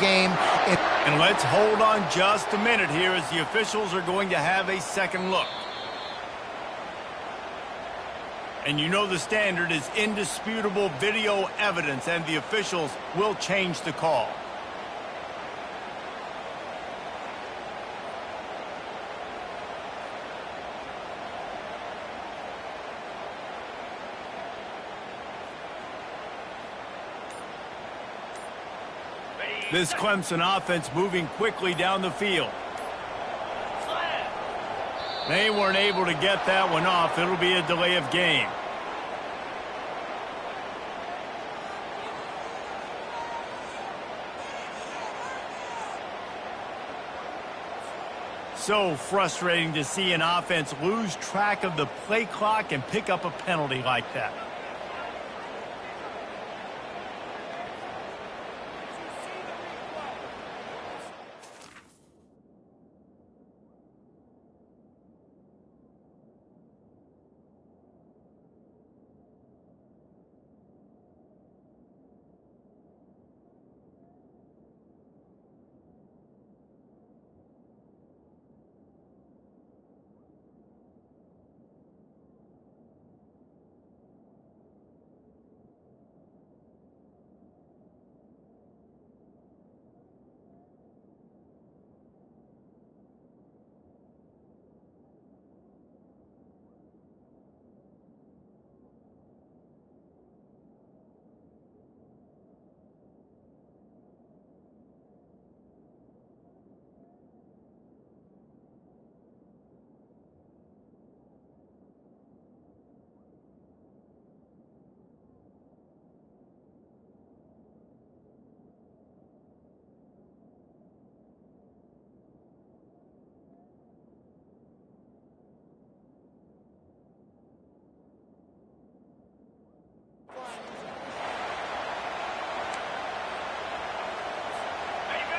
game. And let's hold on just a minute here as the officials are going to have a second look. And you know the standard is indisputable video evidence, and the officials will change the call. This Clemson offense moving quickly down the field. They weren't able to get that one off. It'll be a delay of game. So frustrating to see an offense lose track of the play clock and pick up a penalty like that.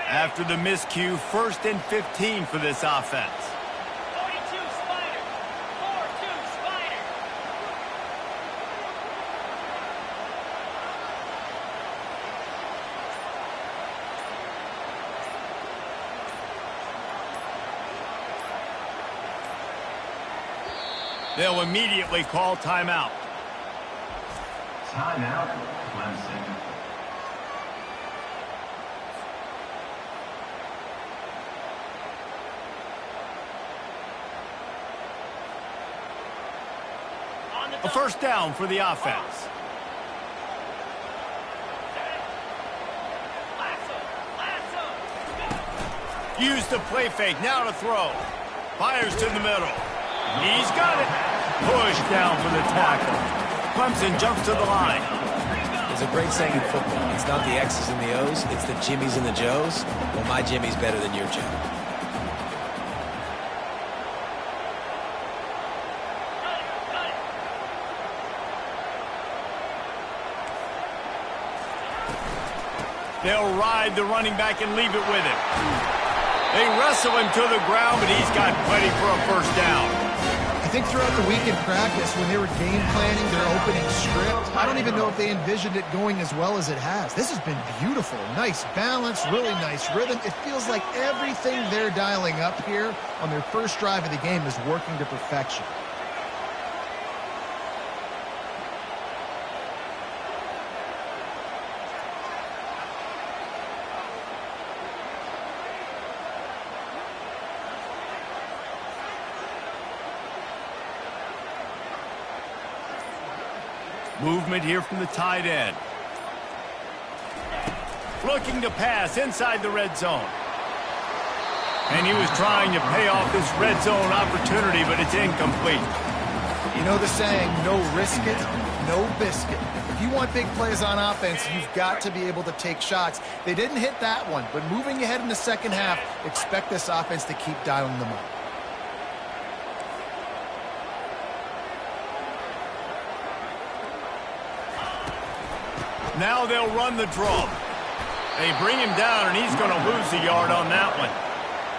After the miscue, 1st and 15 for this offense. 42 Spider. 4-2 Spider. They'll immediately call timeout. Timeout, Clemson. A first down for the offense. Use the play fake, now to throw. Fires to the middle. He's got it. Push down for the tackle. Clemson jumps to the line. There's a great saying in football. It's not the X's and the O's, it's the Jimmies and the Joes. Well, my Jimmy's better than your Joe. They'll ride the running back and leave it with him. They wrestle him to the ground, but he's got plenty for a first down. I think throughout the week in practice, when they were game planning their opening script, I don't even know if they envisioned it going as well as it has. This has been beautiful. Nice balance, really nice rhythm. It feels like everything they're dialing up here on their first drive of the game is working to perfection. Movement here from the tight end. Looking to pass inside the red zone. And he was trying to pay off this red zone opportunity, but it's incomplete. You know the saying, no risk it, no biscuit. If you want big plays on offense, you've got to be able to take shots. They didn't hit that one, but moving ahead in the second half, expect this offense to keep dialing them up. Now they'll run the draw. They bring him down, and he's going to lose a yard on that one.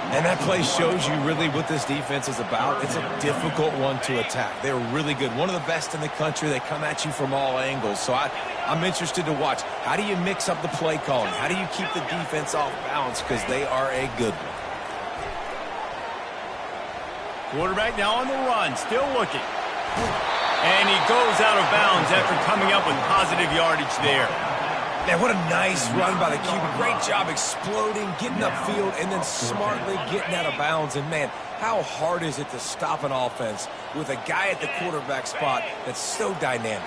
And that play shows you really what this defense is about. It's a difficult one to attack. They're really good. One of the best in the country. They come at you from all angles. So I'm interested to watch. How do you mix up the play calling? How do you keep the defense off balance? Because they are a good one. Quarterback now on the run, still looking. And he goes out of bounds after coming up with positive yardage there. Man, what a nice run by the QB. Great job exploding, getting upfield, and then smartly getting out of bounds. And, man, how hard is it to stop an offense with a guy at the quarterback spot that's so dynamic?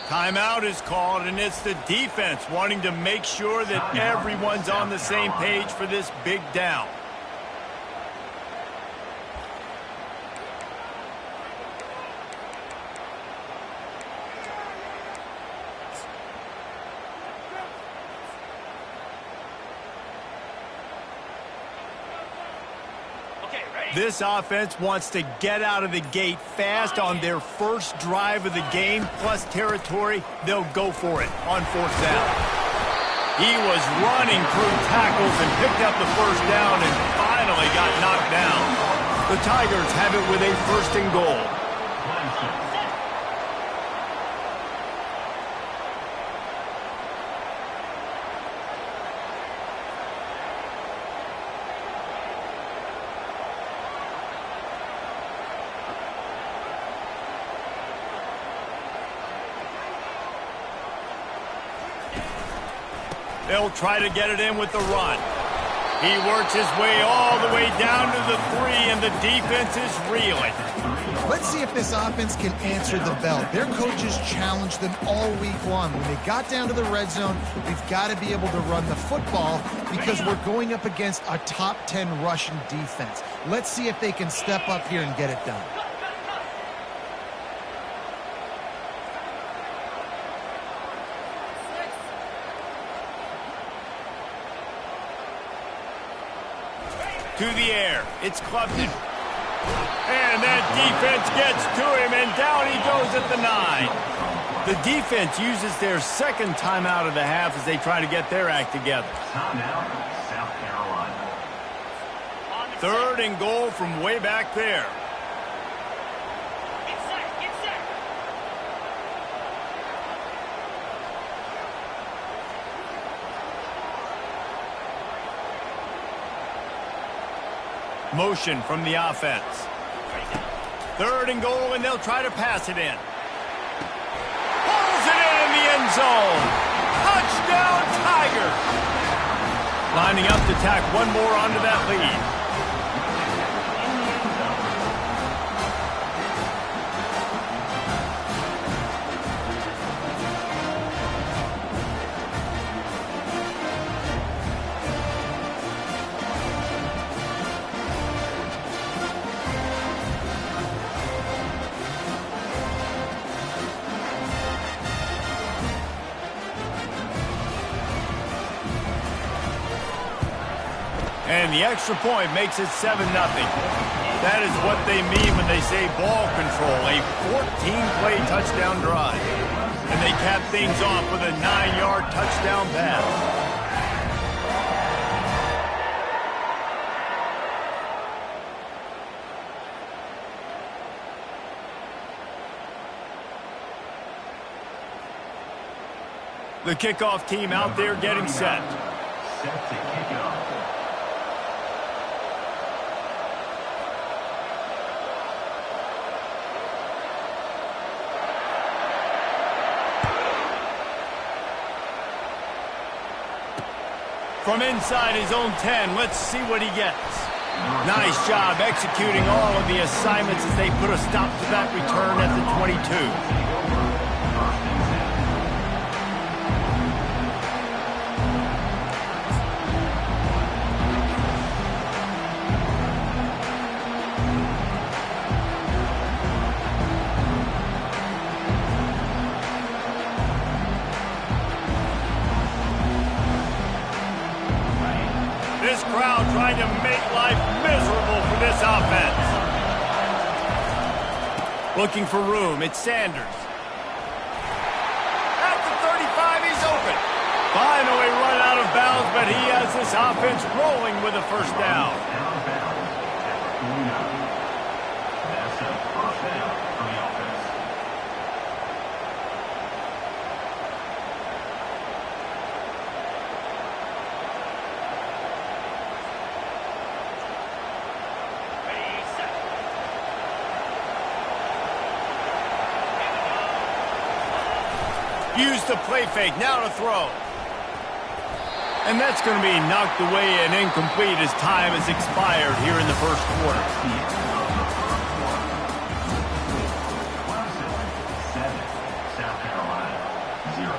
Timeout is called, and it's the defense wanting to make sure that everyone's on the same page for this big down. This offense wants to get out of the gate fast on their first drive of the game, plus territory. They'll go for it on fourth down. He was running through tackles and picked up the first down and finally got knocked down. The Tigers have it with a first and goal. They'll try to get it in with the run. He works his way all the way down to the 3, and the defense is reeling. Let's see if this offense can answer the bell. Their coaches challenged them all week long. When they got down to the red zone, we've got to be able to run the football because we're going up against a top 10 Russian defense. Let's see if they can step up here and get it done. To the air. It's Clubton. And that defense gets to him, and down he goes at the 9. The defense uses their second timeout of the half as they try to get their act together. Timeout, South Carolina. Third and goal from way back there. Get set, get set. Motion from the offense. Third and goal, and they'll try to pass it in. Pulls it in the end zone. Touchdown, Tigers. Lining up to tack one more onto that lead. And the extra point makes it 7-0. That is what they mean when they say ball control, a 14-play touchdown drive. And they cap things off with a 9-yard touchdown pass. The kickoff team out there getting set. Set to kick off. From inside his own 10, let's see what he gets. Nice job executing all of the assignments as they put a stop to that return at the 22. trying to make life miserable for this offense. Looking for room, it's Sanders. At the 35, he's open. Finally run out of bounds, but he has this offense rolling with a first down. Out of bounds at the 49. That's a first down for the offense. Ready, set. Use the play fake, now to throw. And that's going to be knocked away and incomplete as time has expired here in the first quarter. Clemson, 7. South Carolina, 0.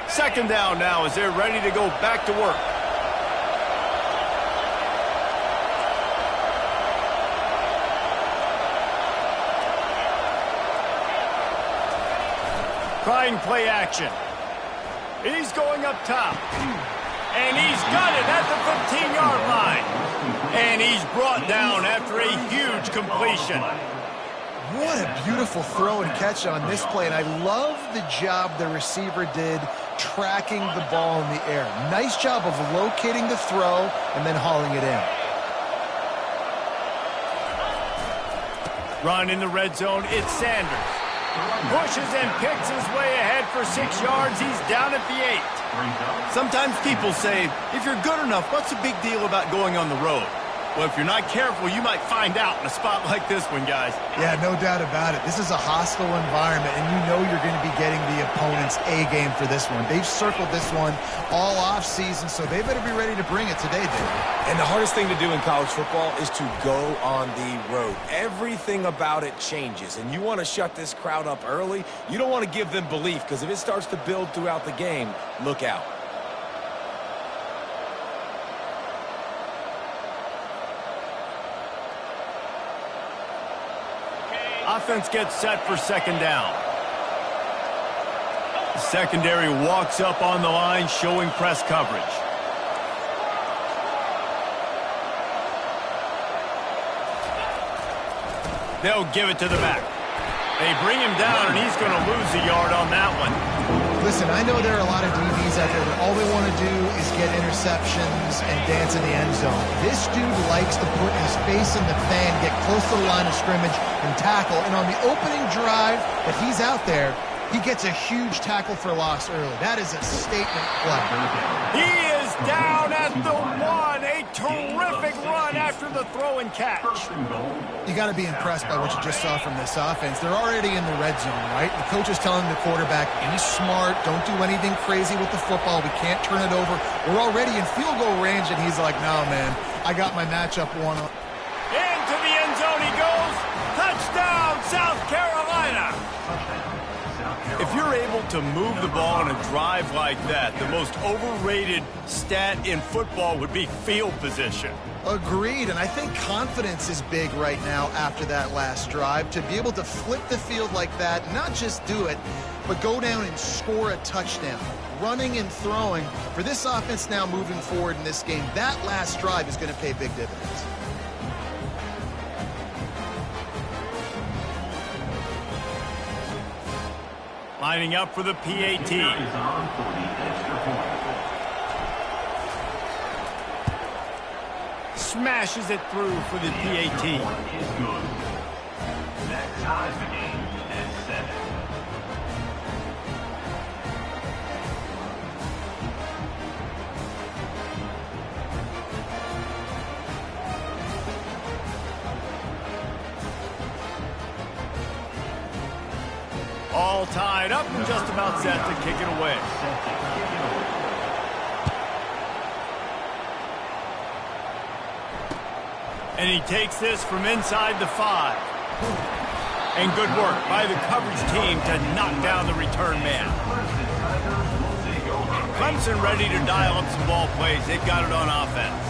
Second down now as they're ready to go back to work. Trying play action. He's going up top. And he's got it at the 15-yard line. And he's brought down after a huge completion. What a beautiful throw and catch on this play, and I love the job the receiver did tracking the ball in the air. Nice job of locating the throw and then hauling it in. Run in the red zone, it's Sanders. Pushes and picks his way ahead for 6 yards. He's down at the 8. Sometimes people say, if you're good enough, what's the big deal about going on the road? Well, if you're not careful, you might find out in a spot like this one, guys. Yeah, no doubt about it. This is a hostile environment, and you know you're going to be getting the opponent's A game for this one. They've circled this one all offseason, so they better be ready to bring it today, David. And the hardest thing to do in college football is to go on the road. Everything about it changes, and you want to shut this crowd up early. You don't want to give them belief, because if it starts to build throughout the game, look out. Offense gets set for second down. The secondary walks up on the line, showing press coverage. They'll give it to the back. They bring him down, and he's going to lose a yard on that one. Listen, I know there are a lot of DBs out there that all they want to do is get interceptions and dance in the end zone. This dude likes to put his face in the fan, get close to the line of scrimmage, and tackle. And on the opening drive that he's out there, he gets a huge tackle for loss early. That is a statement play. He is down at the 1. A terrific run after the throw and catch. You got to be impressed by what you just saw from this offense. They're already in the red zone, right? The coach is telling the quarterback, be smart, don't do anything crazy with the football. We can't turn it over. We're already in field goal range, and he's like, no, man, I got my matchup won. Into the end zone he goes. Touchdown, South Carolina. If you're able to move the ball on a drive like that, the most overrated stat in football would be field position. Agreed, and I think confidence is big right now after that last drive. To be able to flip the field like that, not just do it, but go down and score a touchdown. Running and throwing. For this offense now moving forward in this game, that last drive is going to pay big dividends. Lining up for the PAT. Smashes it through for the PAT. Is good. That ties the game at 7. All tied up and just about set to kick it away. And he takes this from inside the 5. And good work by the coverage team to knock down the return man. Clemson ready to dial up some ball plays. They've got it on offense.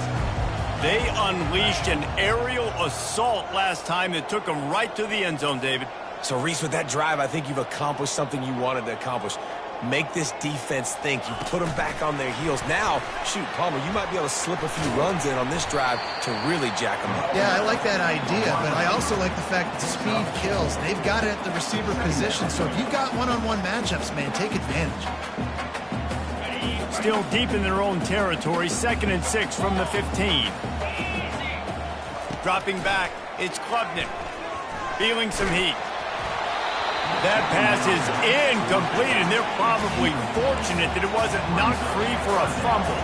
They unleashed an aerial assault last time that took them right to the end zone, David. So, Reese, with that drive, I think you've accomplished something you wanted to accomplish. Make this defense think. You put them back on their heels. Now, shoot, Palmer, you might be able to slip a few runs in on this drive to really jack them up. Yeah, I like that idea, but I also like the fact that speed kills. They've got it at the receiver position, so if you've got one-on-one matchups, man, take advantage. Still deep in their own territory, 2nd and 6 from the 15. Dropping back, it's Klubnik. Feeling some heat. That pass is incomplete, and they're probably fortunate that it wasn't knocked free for a fumble.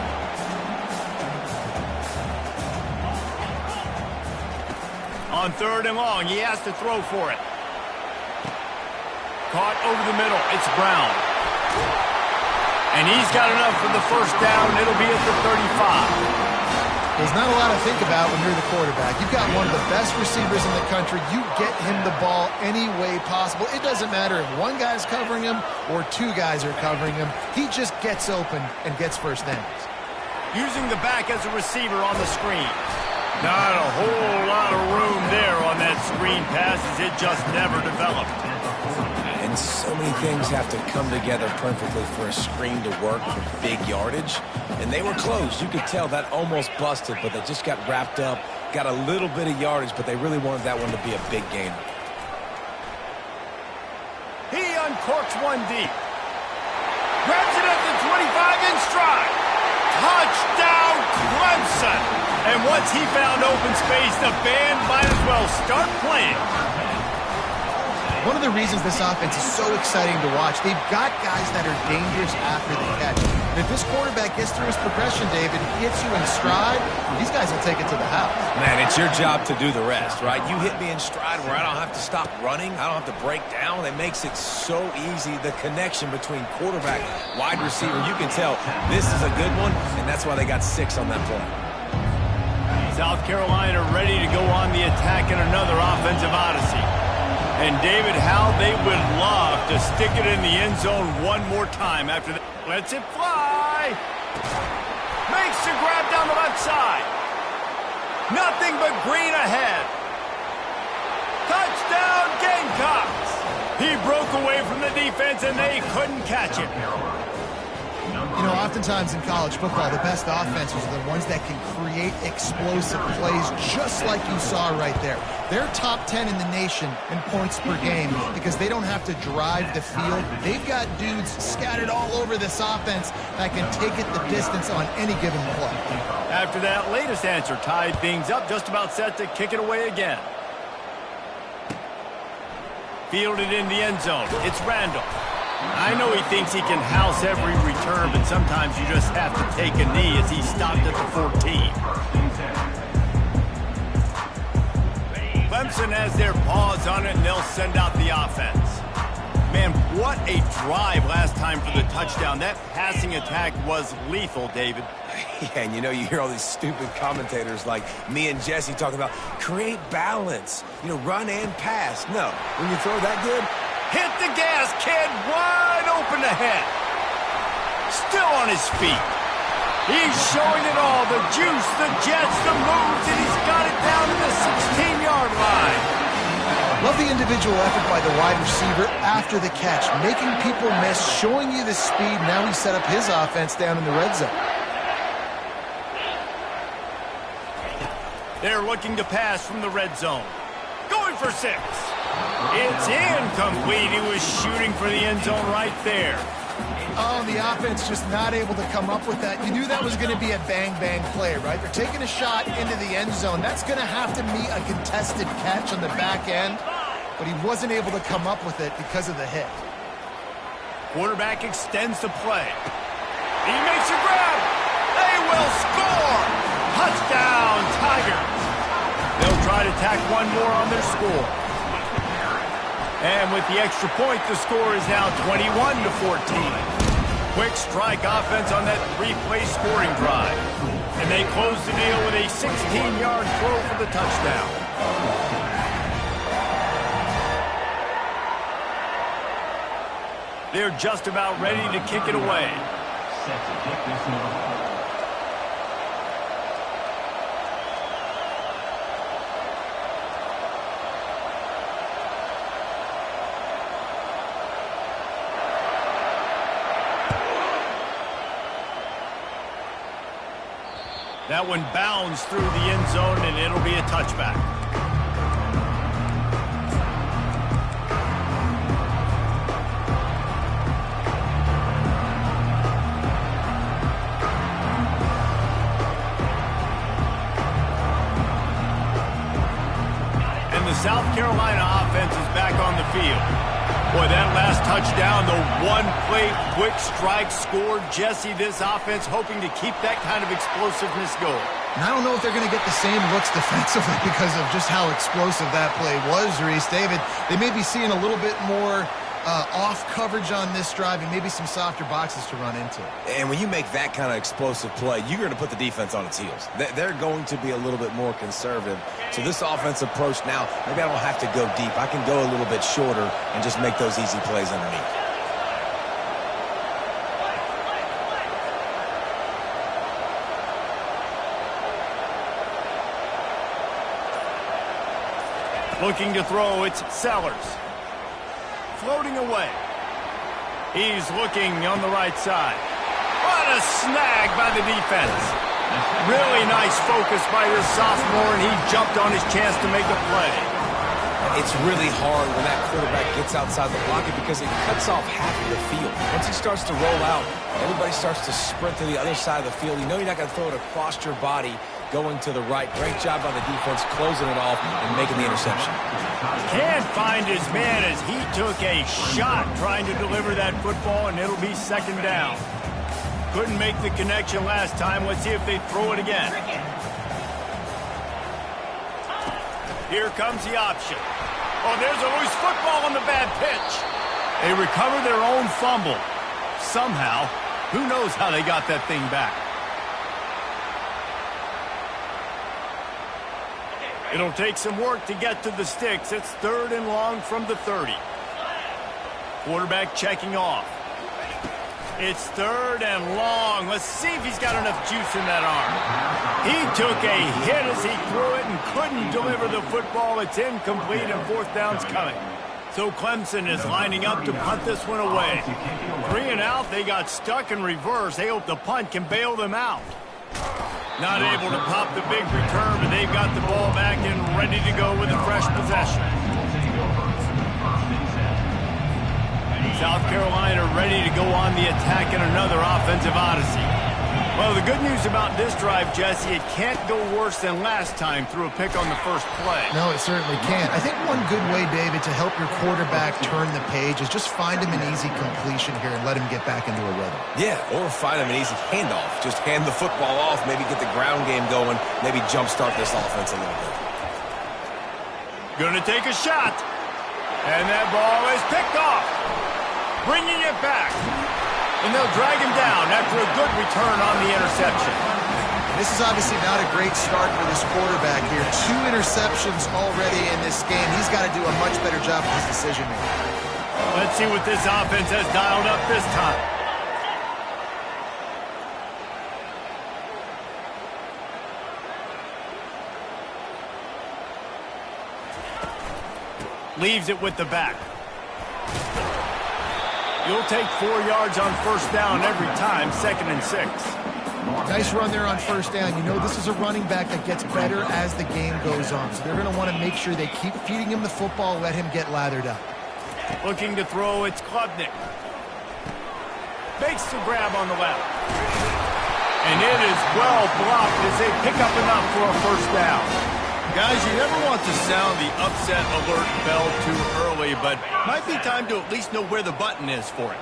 On 3rd and long, he has to throw for it. Caught over the middle, it's Brown. And he's got enough for the first down. It'll be at the 35. There's not a lot to think about when you're the quarterback. You've got one of the best receivers in the country. You get him the ball any way possible. It doesn't matter if one guy's covering him or 2 guys are covering him. He just gets open and gets first downs. Using the back as a receiver on the screen. Not a whole lot of room there on that screen pass as it just never developed. And so many things have to come together perfectly for a screen to work for big yardage. And they were close. You could tell that almost busted, but they just got wrapped up, got a little bit of yardage, but they really wanted that one to be a big gainer. He uncorks one deep. Grabs it at the 25 in stride. Touchdown, Clemson! And once he found open space, the band might as well start playing. One of the reasons this offense is so exciting to watch, they've got guys that are dangerous after the catch. And if this quarterback gets through his progression, David, hits you in stride, these guys will take it to the house. Man, it's your job to do the rest, right? You hit me in stride where I don't have to stop running. I don't have to break down. It makes it so easy. The connection between quarterback, wide receiver, you can tell this is a good one, and that's why they got 6 on that play. South Carolina ready to go on the attack in another offensive odyssey. And David, how they would love to stick it in the end zone one more time after that. Lets it fly. Makes the grab down the left side. Nothing but green ahead. Touchdown, Gamecocks. He broke away from the defense, and they couldn't catch it. You know, oftentimes in college football, the best offenses are the ones that can create explosive plays just like you saw right there. They're top 10 in the nation in points per game because they don't have to drive the field. They've got dudes scattered all over this offense that can take it the distance on any given play. After that latest answer tied things up, just about set to kick it away again. Fielded in the end zone. It's Randall. I know he thinks he can house every return, but sometimes you just have to take a knee as he stopped at the 14. Clemson has their paws on it, and they'll send out the offense. Man, what a drive last time for the touchdown. That passing attack was lethal, David. Yeah, and you know, you hear all these stupid commentators like me and Jesse talking about create balance, you know, run and pass. No, when you throw that good, hit the gas, kid. Wide open ahead. Still on his feet. He's showing it all. The juice, the jets, the moves, and he's got it down to the 16-yard line. Love the individual effort by the wide receiver after the catch, making people miss, showing you the speed. Now he set up his offense down in the red zone. They're looking to pass from the red zone. Going for 6. It's incomplete. He was shooting for the end zone right there. Oh, the offense just not able to come up with that. You knew that was going to be a bang-bang play, right? They're taking a shot into the end zone. That's going to have to be a contested catch on the back end, but he wasn't able to come up with it because of the hit. Quarterback extends the play. He makes a grab. They will score. Touchdown, Tigers. They'll try to tack one more on their score. And with the extra point, the score is now 21-14. Quick strike offense on that 3-play scoring drive. And they close the deal with a 16-yard throw for the touchdown. They're just about ready to kick it away. That one bounds through the end zone, and it'll be a touchback. And the South Carolina offense is back on the field. Boy, that last touchdown, the one-play quick strike scored. Jesse, this offense hoping to keep that kind of explosiveness going. And I don't know if they're going to get the same looks defensively because of just how explosive that play was, Reese. David, they may be seeing a little bit more off coverage on this drive and maybe some softer boxes to run into. And when you make that kind of explosive play, you're going to put the defense on its heels. They're going to be a little bit more conservative. So this offensive approach now, maybe I don't have to go deep. I can go a little bit shorter and just make those easy plays underneath. Looking to throw, it's Sellers. Floating away. He's looking on the right side. What a snag by the defense. Really nice focus by your sophomore, and he jumped on his chance to make a play. It's really hard when that quarterback gets outside the pocket because it cuts off half of the field. Once he starts to roll out, everybody starts to sprint to the other side of the field. You know you're not going to throw it across your body going to the right. Great job by the defense closing it off and making the interception. Can't find his man as he took a shot trying to deliver that football, and it'll be second down. Couldn't make the connection last time. Let's see if they throw it again. Here comes the option. Oh, there's a loose football on the bad pitch. They recover their own fumble. Somehow, who knows how they got that thing back. It'll take some work to get to the sticks. It's 3rd and long from the 30. Quarterback checking off. It's 3rd and long. Let's see if he's got enough juice in that arm. He took a hit as he threw it and couldn't deliver the football. It's incomplete, and 4th down's coming. So Clemson is lining up to punt this one away. 3 and out. They got stuck in reverse. They hope the punt can bail them out. Not able to pop the big return, but they've got the ball back and ready to go with a fresh possession. South Carolina ready to go on the attack in another offensive odyssey. Well, the good news about this drive, Jesse, it can't go worse than last time through a pick on the first play. No, it certainly can't. I think one good way, David, to help your quarterback turn the page is just find him an easy completion here and let him get back into a rhythm. Yeah, or find him an easy handoff. Just hand the football off, maybe get the ground game going, maybe jumpstart this offense a little bit. Gonna take a shot. And that ball is picked off. Bringing it back. And they'll drag him down after a good return on the interception. This is obviously not a great start for this quarterback here. 2 interceptions already in this game. He's got to do a much better job of his decision-making. Let's see what this offense has dialed up this time. Leaves it with the back. You'll take 4 yards on 1st down every time, 2nd and 6. Nice run there on 1st down. You know, this is a running back that gets better as the game goes on. So they're going to want to make sure they keep feeding him the football, let him get lathered up. Looking to throw, it's Klubnik. Makes the grab on the left. And it is well blocked as they pick up enough for a 1st down. Guys, you never want to sound the upset alert bell too early, but might be time to at least know where the button is for it.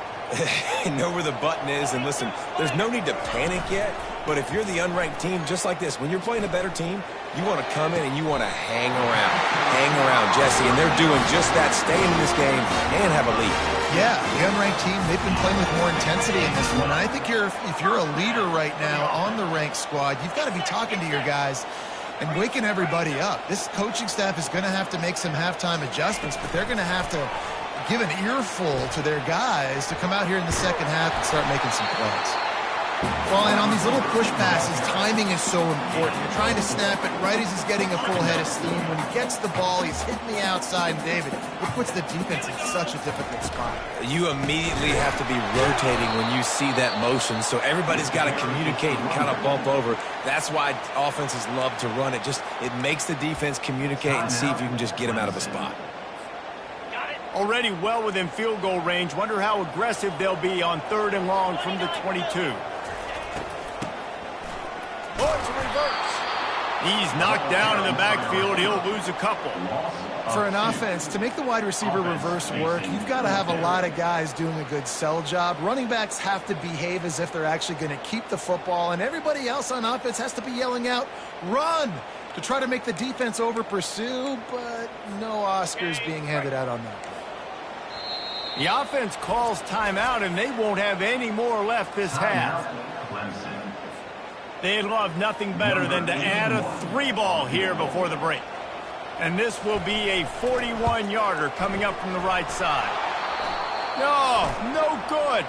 Know where the button is, and listen, there's no need to panic yet, but if you're the unranked team, just like this, when you're playing a better team, you want to come in and you want to hang around, Jesse, and they're doing just that, stay in this game and have a lead. Yeah, the unranked team, they've been playing with more intensity in this one. And I think if you're a leader right now on the ranked squad, you've got to be talking to your guys and waking everybody up. This coaching staff is going to have to make some halftime adjustments, but they're going to have to give an earful to their guys to come out here in the second half and start making some plays. Well, and on these little push passes, timing is so important. You're trying to snap it right as he's getting a full head of steam. When he gets the ball, he's hitting the outside, and David, it puts the defense in such a difficult spot. You immediately have to be rotating when you see that motion, so everybody's got to communicate and kind of bump over. That's why offenses love to run it. It makes the defense communicate and see if you can just get them out of a spot. Already well within field goal range. Wonder how aggressive they'll be on 3rd and long from the 22. He's knocked down in the backfield. He'll lose a couple. For an offense, to make the wide receiver reverse work, you've got to have a lot of guys doing a good sell job. Running backs have to behave as if they're actually going to keep the football, and everybody else on offense has to be yelling out, run, to try to make the defense over-pursue, but no Oscars being handed out on that. The offense calls timeout, and they won't have any more left this half. They'd love nothing better than to add a 3-ball here before the break. And this will be a 41-yarder coming up from the right side. No good.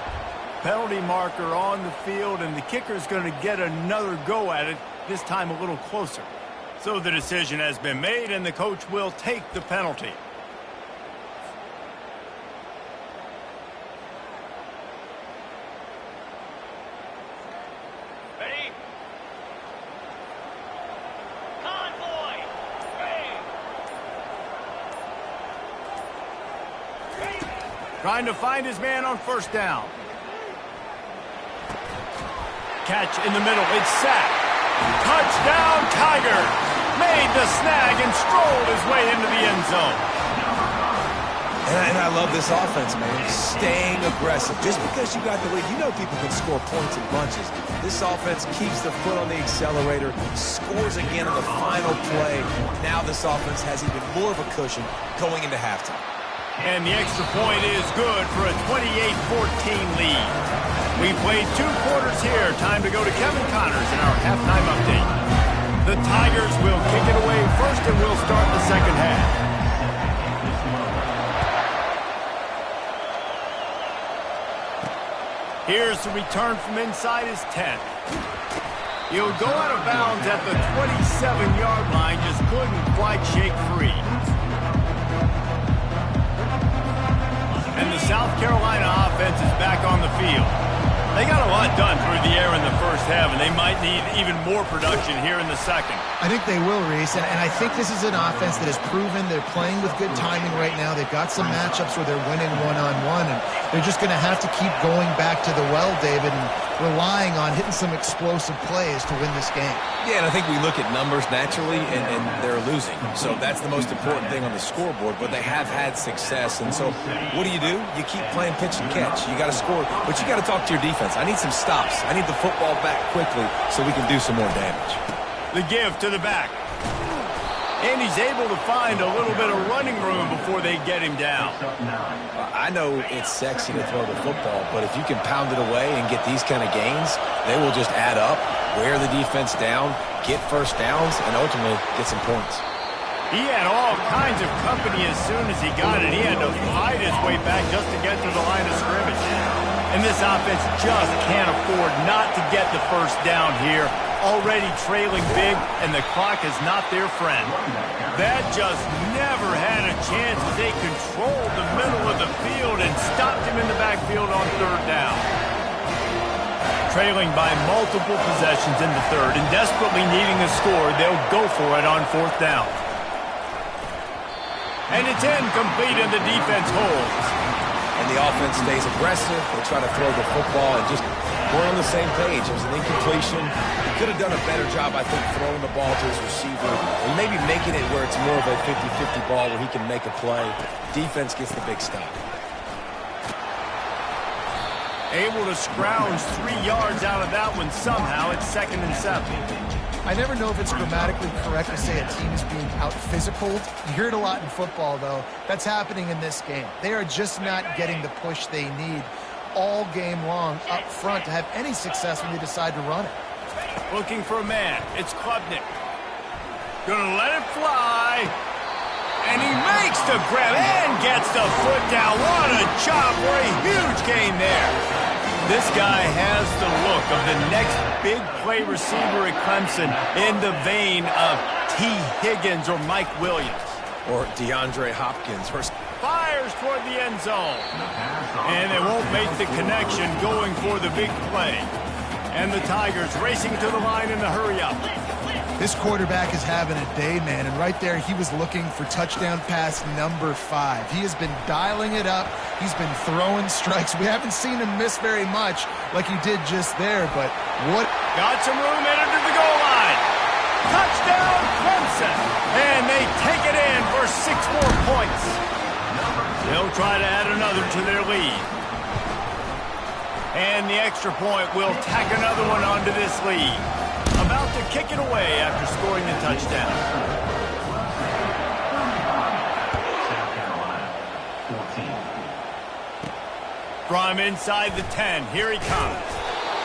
Penalty marker on the field, and the kicker's going to get another go at it, this time a little closer. So the decision has been made, and the coach will take the penalty. Trying to find his man on 1st down. Catch in the middle. It's sacked. Touchdown, Tigers. Made the snag and strolled his way into the end zone. And I love this offense, man. Staying aggressive. Just because you got the lead, you know people can score points in bunches. This offense keeps the foot on the accelerator, scores again in the final play. Now this offense has even more of a cushion going into halftime. And the extra point is good for a 28-14 lead. We played 2 quarters here. Time to go to Kevin Connors in our halftime update. The Tigers will kick it away first, and we'll start the second half. Here's the return from inside his 10. He'll go out of bounds at the 27-yard line, just couldn't quite shake free. And the South Carolina offense is back on the field. They got a lot done through the air in the first half, and they might need even more production here in the second. I think they will, Reese, and I think this is an offense that has proven they're playing with good timing right now. They've got some matchups where they're winning one-on-one, and they're just going to have to keep going back to the well, David, and relying on hitting some explosive plays to win this game. Yeah, and I think we look at numbers naturally, and they're losing. So that's the most important thing on the scoreboard, but they have had success. And so what do? You keep playing pitch and catch. You got to score, but you got to talk to your defense. I need some stops. I need the football back quickly so we can do some more damage. The give to the back. And he's able to find a little bit of running room before they get him down. I know it's sexy to throw the football, but if you can pound it away and get these kind of gains, they will just add up, wear the defense down, get first downs, and ultimately get some points. He had all kinds of company as soon as he got it. He had to fight his way back just to get to the line of scrimmage. And this offense just can't afford not to get the first down here. Already trailing big, and the clock is not their friend. That just never had a chance as they controlled the middle of the field and stopped him in the backfield on 3rd down. Trailing by multiple possessions in the 3rd and desperately needing a score, they'll go for it on 4th down. And it's incomplete, and the defense holds. And the offense stays aggressive. They try to throw the football and just we're on the same page. It was an incompletion. He could have done a better job, I think, throwing the ball to his receiver and maybe making it where it's more of a 50-50 ball where he can make a play. Defense gets the big stop. Able to scrounge 3 yards out of that one somehow. It's 2nd and 7. I never know if it's grammatically correct to say a team is being out-physicaled. You hear it a lot in football, though. That's happening in this game. They are just not getting the push they need all game long up front to have any success when they decide to run it. Looking for a man. It's Klubnik. Gonna let it fly. And he makes the grab and gets the foot down. What a chop for a huge gain there. This guy has the look of the next big play receiver at Clemson in the vein of T. Higgins or Mike Williams. Or DeAndre Hopkins. Fires toward the end zone. And they won't make the connection going for the big play. And the Tigers racing to the line in the hurry-up. This quarterback is having a day, man, and right there he was looking for touchdown pass number 5. He has been dialing it up. He's been throwing strikes. We haven't seen him miss very much like he did just there, but what? Got some room headed to the goal line. Touchdown, Clemson. And they take it in for 6 more points. They'll try to add another to their lead. And the extra point will tack another one onto this lead. About to kick it away after scoring the touchdown. South Carolina, 14. From inside the 10, here he comes.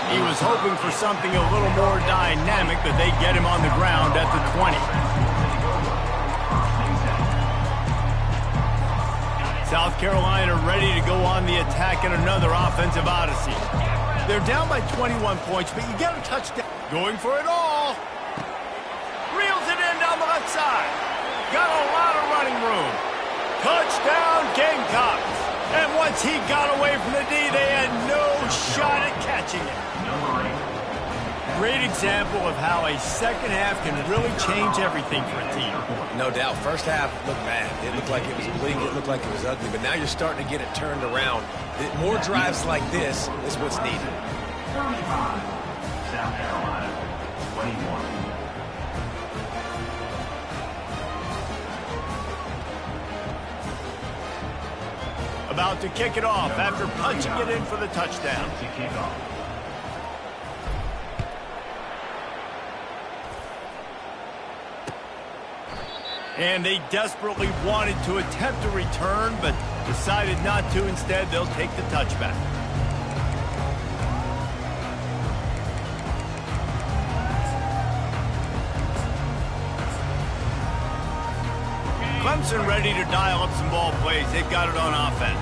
He was hoping for something a little more dynamic, but they get him on the ground at the 20. South Carolina ready to go on the attack in another offensive odyssey. They're down by 21 points, but you get a touchdown. Going for it all. Reels it in down the left side. Got a lot of running room. Touchdown, Gamecocks. And once he got away from the D, they had no shot at catching it. Great example of how a second half can really change everything for a team. No doubt. First half looked bad. It looked like it was bleak. It looked like it was ugly. But now you're starting to get it turned around. More drives like this is what's needed. 35. South Carolina, 21. About to kick it off after punching it in for the touchdown. To kick off. And they desperately wanted to attempt a return, but decided not to. Instead, they'll take the touchback. Clemson ready to dial up some ball plays. They've got it on offense.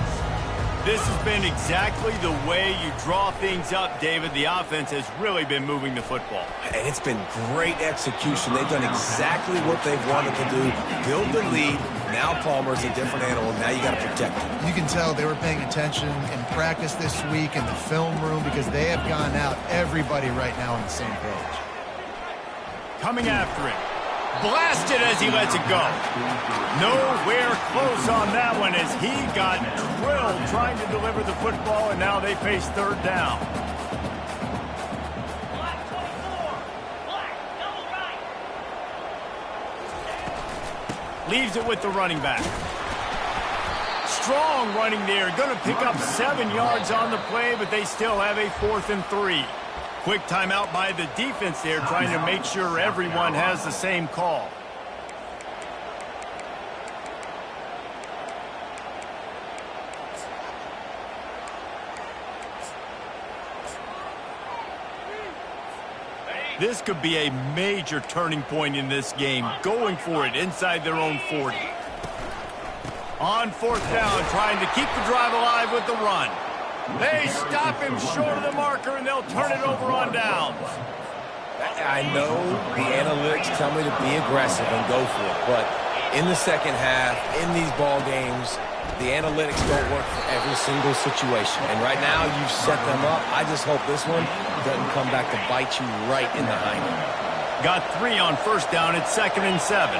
This has been exactly the way you draw things up, David. The offense has really been moving the football. And it's been great execution. They've done exactly what they've wanted to do. Build the lead. Now Palmer's a different animal. Now you got to protect him. You can tell they were paying attention in practice this week in the film room because they have gone out, everybody right now on the same page. Coming after it. Blasted as he lets it go. Nowhere close on that one as he got drilled trying to deliver the football, and now they face third down. Black 24. Black, double right. Leaves it with the running back. Strong running there. Going to pick up 7 yards on the play, but they still have a 4th and 3. Quick timeout by the defense there, trying to make sure everyone has the same call. This could be a major turning point in this game, going for it inside their own 40. On 4th down, trying to keep the drive alive with the run. They stop him short of the marker, and they'll turn it over on downs. I know the analytics tell me to be aggressive and go for it, but in the second half, in these ball games, the analytics don't work for every single situation. And right now, you've set them up. I just hope this one doesn't come back to bite you right in the hind end. Got 3 on 1st down at 2nd and 7.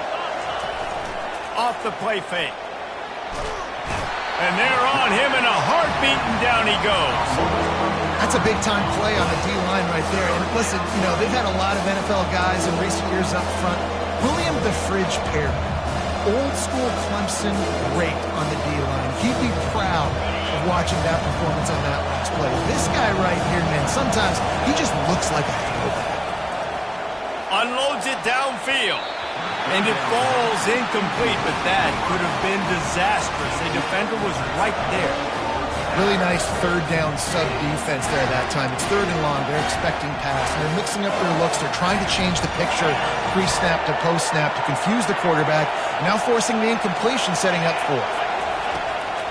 Off the play fake. And they're on him in a heartbeat, and down he goes. That's a big-time play on the D-line right there. And listen, you know, they've had a lot of NFL guys in recent years up front. William the Fridge Perry, old-school Clemson great on the D-line. He'd be proud of watching that performance on that last play. This guy right here, man, sometimes he just looks like a throwback. Unloads it downfield. And it falls incomplete, but that could have been disastrous. A defender was right there. Really nice 3rd down sub-defense there that time. It's 3rd and long. They're expecting pass. And they're mixing up their looks. They're trying to change the picture pre-snap to post-snap to confuse the quarterback. Now forcing the incompletion, setting up 4th.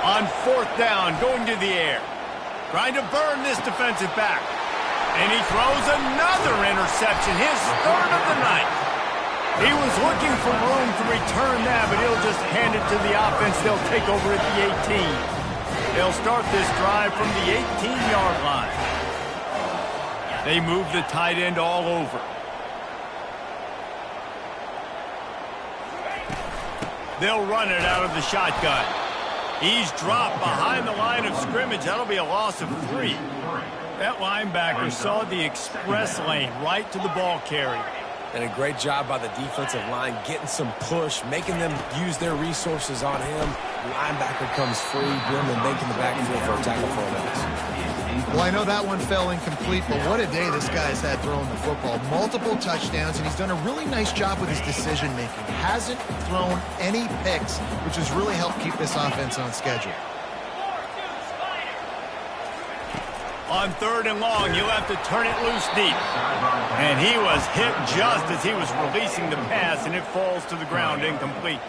On 4th down, going to the air. Trying to burn this defensive back. And he throws another interception, his third of the night. He was looking for room to return that, but he'll just hand it to the offense. They'll take over at the 18. They'll start this drive from the 18-yard line. They move the tight end all over. They'll run it out of the shotgun. He's dropped behind the line of scrimmage. That'll be a loss of 3. That linebacker saw the express lane right to the ball carrier. And a great job by the defensive line getting some push, making them use their resources on him. Linebacker comes free, Billman making the backfield for a tackle for a loss. Well, I know that one fell incomplete, but what a day this guy's had throwing the football. Multiple touchdowns, and he's done a really nice job with his decision-making. Hasn't thrown any picks, which has really helped keep this offense on schedule. On 3rd and long, you'll have to turn it loose deep. And he was hit just as he was releasing the pass, and it falls to the ground incomplete.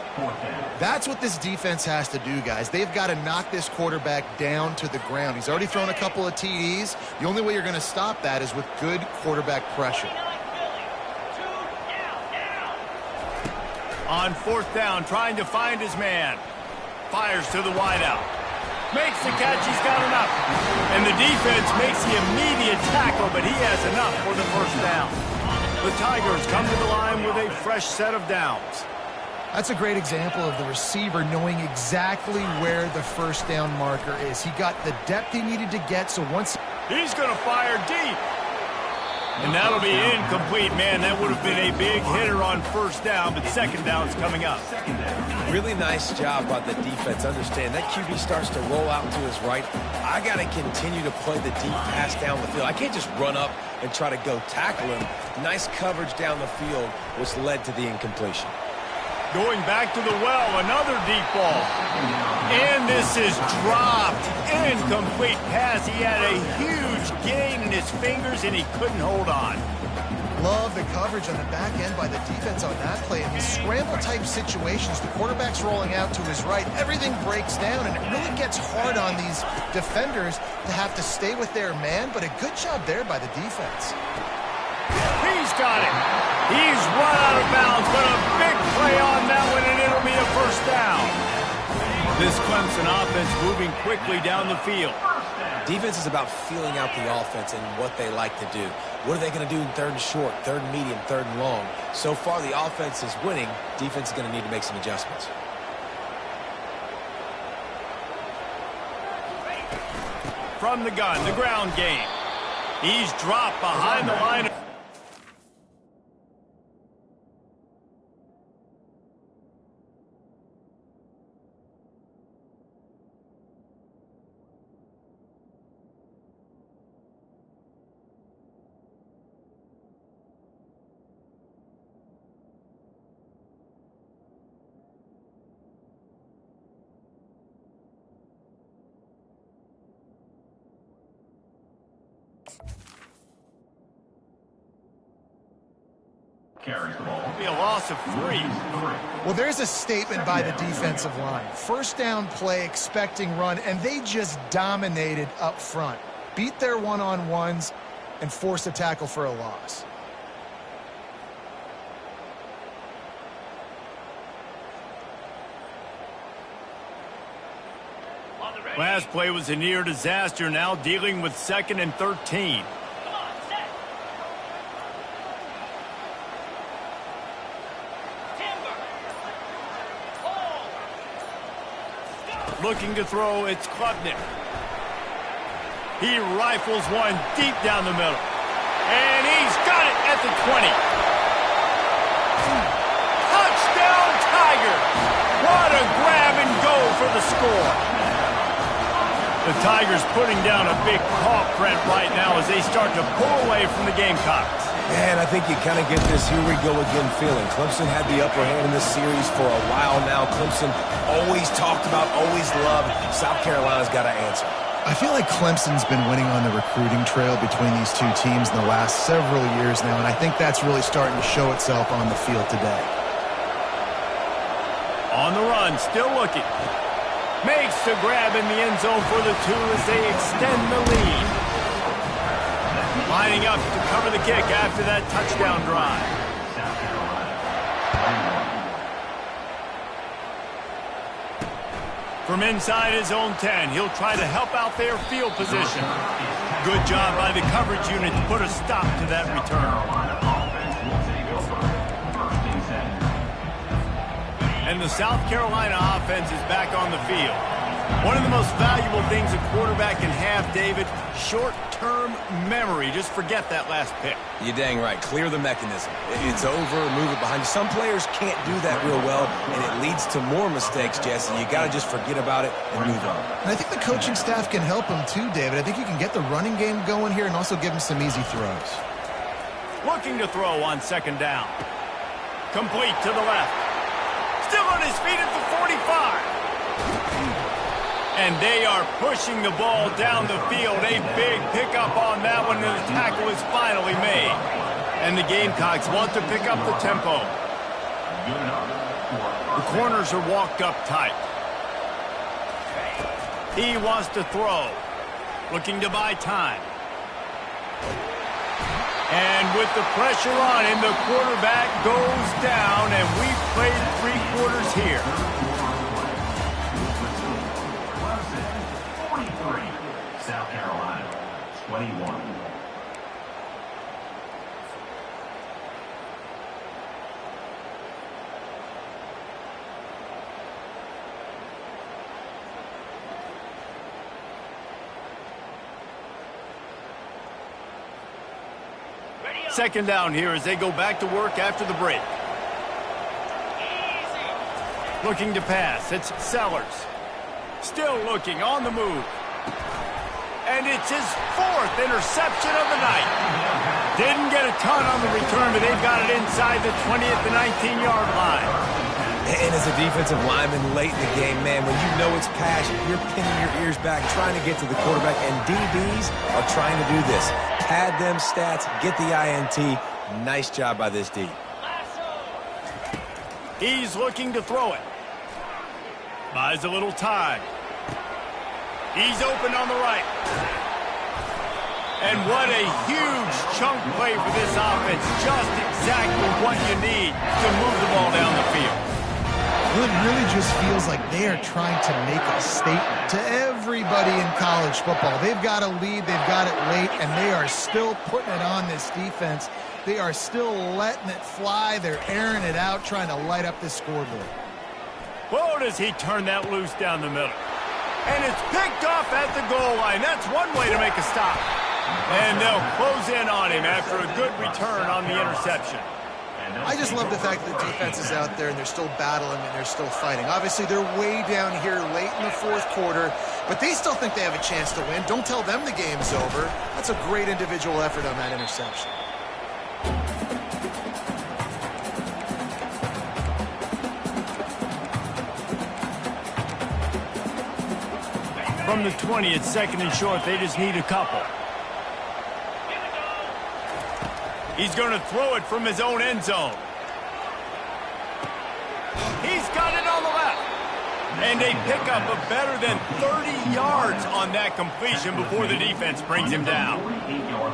That's what this defense has to do, guys. They've got to knock this quarterback down to the ground. He's already thrown a couple of TDs. The only way you're going to stop that is with good quarterback pressure. On 4th down, trying to find his man. Fires to the wideout. Makes the catch, he's got enough. And the defense makes the immediate tackle, but he has enough for the 1st down. The Tigers come to the line with a fresh set of downs. That's a great example of the receiver knowing exactly where the 1st down marker is. He got the depth he needed to get, so once... He's going to fire deep. And that'll be incomplete, man. That would have been a big hitter on 1st down, but 2nd down's coming up. Really nice job by the defense. Understand that QB starts to roll out to his right. I got to continue to play the deep pass down the field. I can't just run up and try to go tackle him. Nice coverage down the field, which led to the incompletion. Going back to the well, another deep ball. And this is dropped. Incomplete pass. He had a huge gain in his fingers, and he couldn't hold on. Love the coverage on the back end by the defense on that play. In these scramble-type situations, the quarterback's rolling out to his right. Everything breaks down, and it really gets hard on these defenders to have to stay with their man, but a good job there by the defense. He's got it. He's run out of bounds, but a big play on that one, and it'll be a 1st down. This Clemson offense moving quickly down the field. Defense is about feeling out the offense and what they like to do. What are they going to do in 3rd and short, 3rd and medium, 3rd and long? So far, the offense is winning. Defense is going to need to make some adjustments. From the gun, the ground game. He's dropped behind the line. Carries the ball. Be a loss of 3. Well, there's a statement by the defensive line. 1st down play, expecting run, and they just dominated up front. Beat their one-on-ones and forced a tackle for a loss. Last play was a near disaster, now dealing with 2nd and 13. Looking to throw, it's Klubnik. He rifles one deep down the middle. And he's got it at the 20. Touchdown, Tigers! What a grab and go for the score. The Tigers putting down a big paw print right now as they start to pull away from the Gamecocks. And I think you kind of get this here we go again feeling. Clemson had the upper hand in this series for a while now. Clemson always talked about, always loved. South Carolina's got to answer. I feel like Clemson's been winning on the recruiting trail between these two teams in the last several years now, and I think that's really starting to show itself on the field today. On the run, still looking. Makes the grab in the end zone for the 2 as they extend the lead. Lining up to cover the kick after that touchdown drive. South Carolina. From inside his own 10, he'll try to help out their field position. Good job by the coverage unit to put a stop to that return. And the South Carolina offense is back on the field. One of the most valuable things a quarterback can have, David, short-term memory. Just forget that last pick. You're dang right. Clear the mechanism. It's over, move it behind you. Some players can't do that real well, and it leads to more mistakes, Jesse. You got to just forget about it and move on. And I think the coaching staff can help him too, David. I think you can get the running game going here and also give him some easy throws. Looking to throw on second down. Complete to the left. Still on his feet at the 45. And they are pushing the ball down the field. A big pickup on that one, and the tackle is finally made. And the Gamecocks want to pick up the tempo. The corners are walked up tight. He wants to throw. Looking to buy time. And with the pressure on him, the quarterback goes down, and we've played 3 quarters here. 43, South Carolina, 21. Second down here as they go back to work after the break. Looking to pass. It's Sellers. Still looking on the move. And it's his 4th interception of the night. Didn't get a ton on the return, but they've got it inside the 20 at the 19-yard line. And as a defensive lineman late in the game, man, when you know it's passion, you're pinning your ears back, trying to get to the quarterback, and DBs are trying to do this. Pad them stats, get the INT. Nice job by this D. He's looking to throw it. Buys a little time. He's open on the right. And what a huge chunk play for this offense. Just exactly what you need to move the ball down the field. Well, it really just feels like they are trying to make a statement to everybody in college football. They've got a lead, they've got it late, and they are still putting it on this defense. They are still letting it fly. They're airing it out, trying to light up this scoreboard. Whoa, does he turn that loose down the middle. And it's picked off at the goal line. That's one way to make a stop. And they'll close in on him after a good return on the interception. I just love the fact that the defense is out there and they're still battling and they're still fighting. Obviously, they're way down here late in the 4th quarter, but they still think they have a chance to win. Don't tell them the game's over. That's a great individual effort on that interception. From the 20, it's 2nd and short. They just need a couple. He's going to throw it from his own end zone. He's got it on the left. And they pick up a better than 30 yards on that completion before the defense brings him down.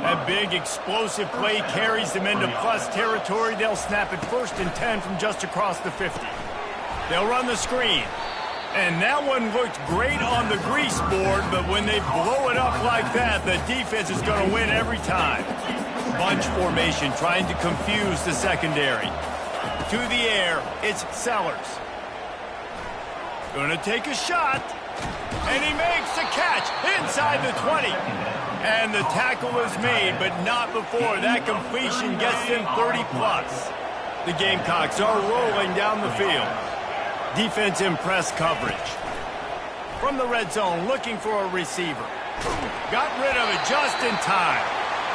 A big explosive play carries them into plus territory. They'll snap it 1st and 10 from just across the 50. They'll run the screen. And that one looked great on the grease board, but when they blow it up like that, the defense is going to win every time. Bunch formation trying to confuse the secondary. To the air, it's Sellers. Going to take a shot, and he makes the catch inside the 20. And the tackle is made, but not before that completion gets them 30-plus. The Gamecocks are rolling down the field. Defense in press coverage. From the red zone, looking for a receiver. Got rid of it just in time.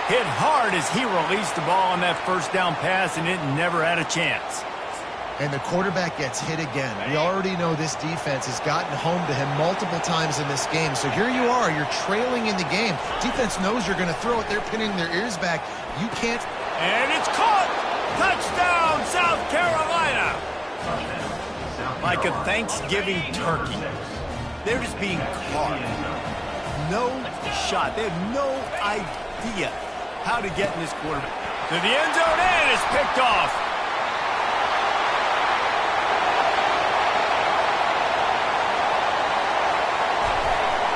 Hit hard as he released the ball on that 1st down pass, and it never had a chance. And the quarterback gets hit again. We already know this defense has gotten home to him multiple times in this game. So here you are, you're trailing in the game. Defense knows you're going to throw it. They're pinning their ears back. You can't. And it's caught! Touchdown, South Carolina! Like a Thanksgiving turkey. They're just being carved. No shot. They have no idea how to get in this quarterback. To the end zone, and it's picked off.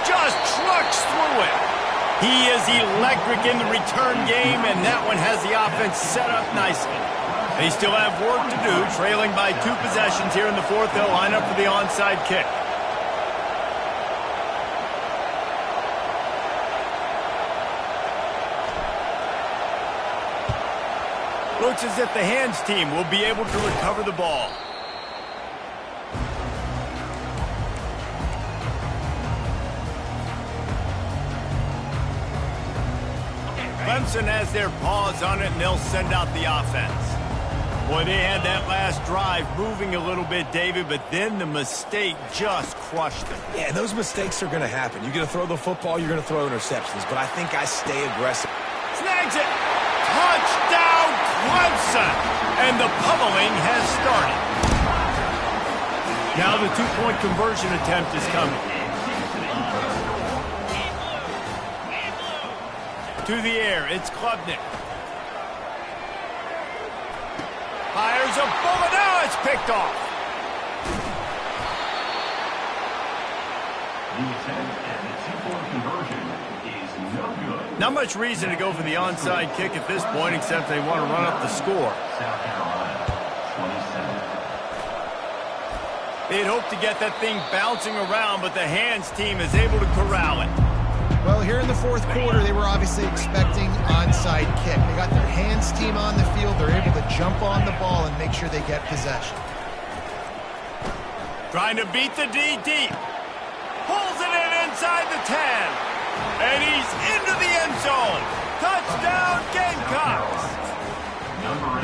Just trucks through it. He is electric in the return game, and that one has the offense set up nicely. They still have work to do, trailing by 2 possessions here in the fourth. They'll line up for the onside kick. Looks as if the hands team will be able to recover the ball. Clemson has their paws on it, and they'll send out the offense. Boy, they had that last drive moving a little bit, David, but then the mistake just crushed them. Yeah, those mistakes are going to happen. You're going to throw the football, you're going to throw interceptions, but I think I stay aggressive. Snags it! Touchdown, Clemson! And the pummeling has started. Now the 2-point conversion attempt is coming. To the air, it's Klubnik. Fires a bullet, now it's picked off. The attempt at the 2-point conversion is no good. Not much reason to go for the onside kick at this point, except they want to run up the score. South Carolina, 27. They'd hope to get that thing bouncing around, but the hands team is able to corral it. Well, here in the fourth quarter, they were obviously expecting onside kick. They got their hands team on the field. They're able to jump on the ball and make sure they get possession. Trying to beat the D deep. Pulls it in inside the 10. And he's into the end zone. Touchdown, Gamecocks.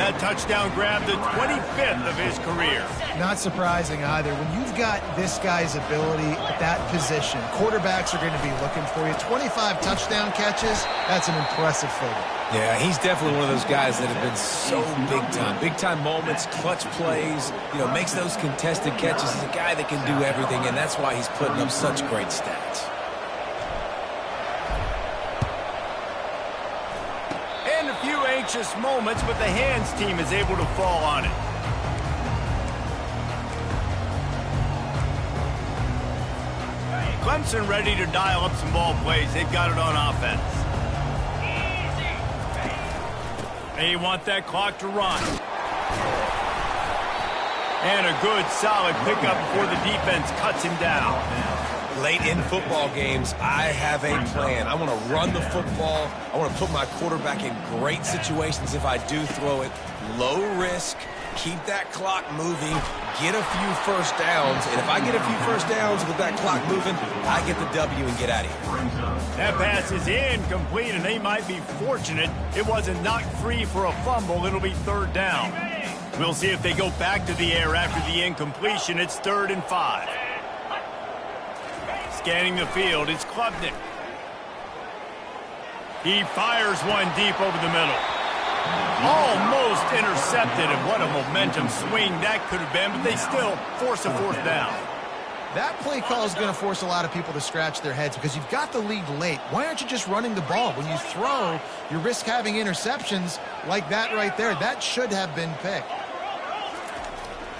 That touchdown grabbed the 25th of his career. Not surprising either. When you've got this guy's ability at that position, quarterbacks are going to be looking for you. 25 touchdown catches, that's an impressive figure. Yeah, he's definitely one of those guys that have been so big time. Big time moments, clutch plays, makes those contested catches. He's a guy that can do everything, and that's why he's putting up such great stats. And a few anxious moments, but the hands team is able to fall on it. Clemson ready to dial up some ball plays. They've got it on offense. They want that clock to run. And a good, solid pickup before the defense cuts him down. Late in football games, I have a plan. I want to run the football. I want to put my quarterback in great situations if I do throw it. Low risk, keep that clock moving, get a few first downs. And if I get a few first downs with that clock moving, I get the W and get out of here. That pass is incomplete, and they might be fortunate it wasn't knocked free for a fumble. It'll be 3rd down. We'll see if they go back to the air after the incompletion. It's 3rd and 5. Scanning the field, it's Klubnik. He fires one deep over the middle. Almost intercepted, and what a momentum swing that could have been, but they still force a 4th down. That play call is going to force a lot of people to scratch their heads because you've got the lead late. Why aren't you just running the ball? When you throw, you risk having interceptions like that right there. That should have been picked.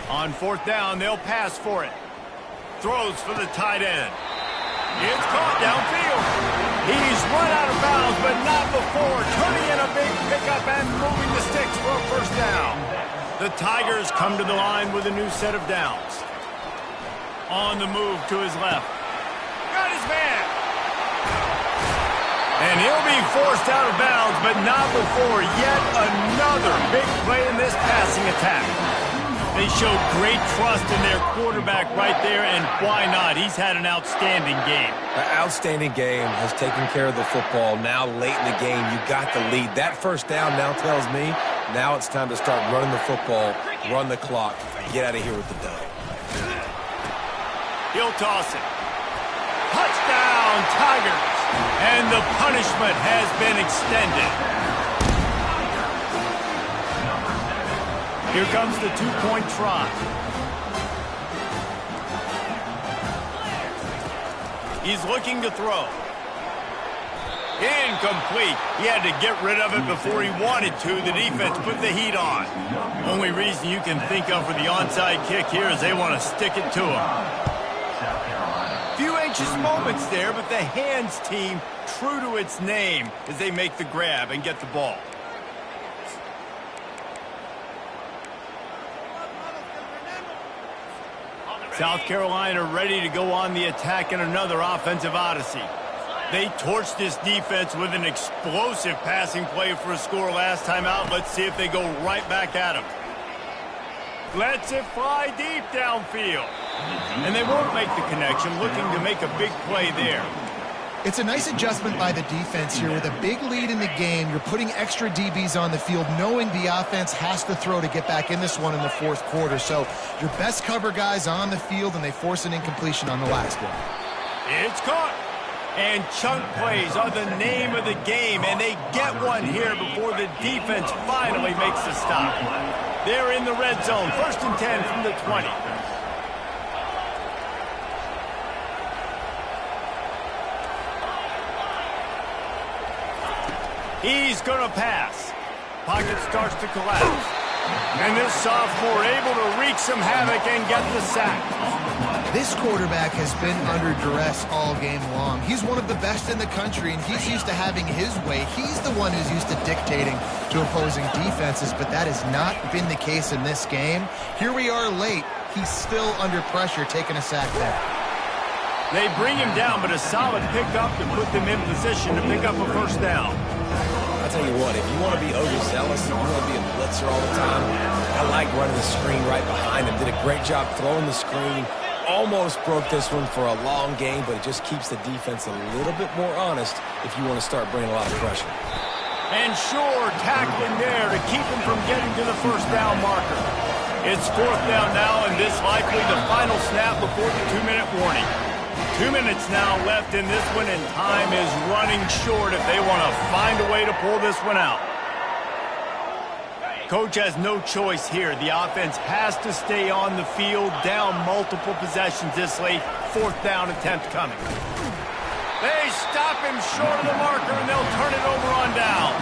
On 4th down, they'll pass for it. Throws for the tight end. It's caught downfield. He's run out of bounds, but not before turning in a big pickup and moving the sticks for a 1st down. The Tigers come to the line with a new set of downs. On the move to his left. Got his man. And he'll be forced out of bounds, but not before yet another big play in this passing attack. They showed great trust in their quarterback right there, and why not? He's had an outstanding game. An outstanding game, has taken care of the football. Now late in the game, you got the lead. That 1st down now tells me now it's time to start running the football, run the clock, get out of here with the dub. He'll toss it. Touchdown, Tigers! And the punishment has been extended. Here comes the 2-point try. He's looking to throw. Incomplete. He had to get rid of it before he wanted to. The defense put the heat on. Only reason you can think of for the onside kick here is they want to stick it to him. Few anxious moments there, but the hands team true to its name as they make the grab and get the ball. South Carolina ready to go on the attack in another offensive odyssey. They torched this defense with an explosive passing play for a score last time out. Let's see if they go right back at him. Lets it fly deep downfield. And they won't make the connection, looking to make a big play there. It's a nice adjustment by the defense here. With a big lead in the game, you're putting extra DBs on the field, knowing the offense has to throw to get back in this one in the fourth quarter. So your best cover guys on the field, and they force an incompletion on the last one. It's caught. And chunk plays are the name of the game, and they get one here before the defense finally makes the stop. They're in the red zone, 1st and 10 from the 20. He's going to pass. Pocket starts to collapse. And this sophomore able to wreak some havoc and get the sack. This quarterback has been under duress all game long. He's one of the best in the country, and he's used to having his way. He's the one who's used to dictating to opposing defenses, but that has not been the case in this game. Here we are late. He's still under pressure, taking a sack there. They bring him down, but a solid pickup to put them in position to pick up a first down. I'll tell you what, if you want to be overzealous, if you want to be a blitzer all the time, I like running the screen right behind him. Did a great job throwing the screen. Almost broke this one for a long game, but it just keeps the defense a little bit more honest if you want to start bringing a lot of pressure. And sure, tackling there to keep him from getting to the first down marker. It's 4th down now, and this likely the final snap before the 2-minute warning. 2 minutes now left in this one, and time is running short if they want to find a way to pull this one out. Coach has no choice here. The offense has to stay on the field, down multiple possessions this late. 4th down attempt coming. They stop him short of the marker, and they'll turn it over on down.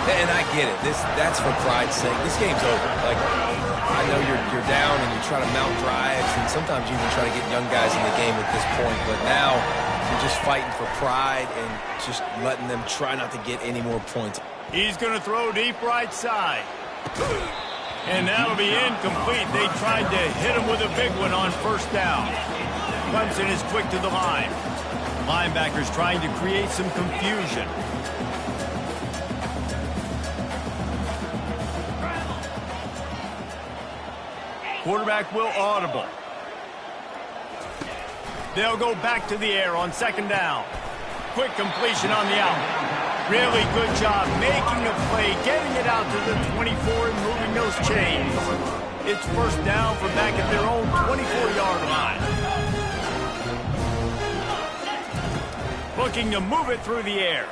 And I get it. That's for pride's sake. This game's over. Like, I know you're down and you try to mount drives, and sometimes you even try to get young guys in the game at this point. But now you're just fighting for pride and just letting them try not to get any more points. He's going to throw deep right side. And that'll be incomplete. They tried to hit him with a big one on 1st down. Clemson is quick to the line. Linebackers trying to create some confusion. Quarterback will audible. They'll go back to the air on 2nd down. Quick completion on the out. Really good job making a play, getting it out to the 24 and moving those chains. It's 1st down from back at their own 24-yard line. Looking to move it through the air.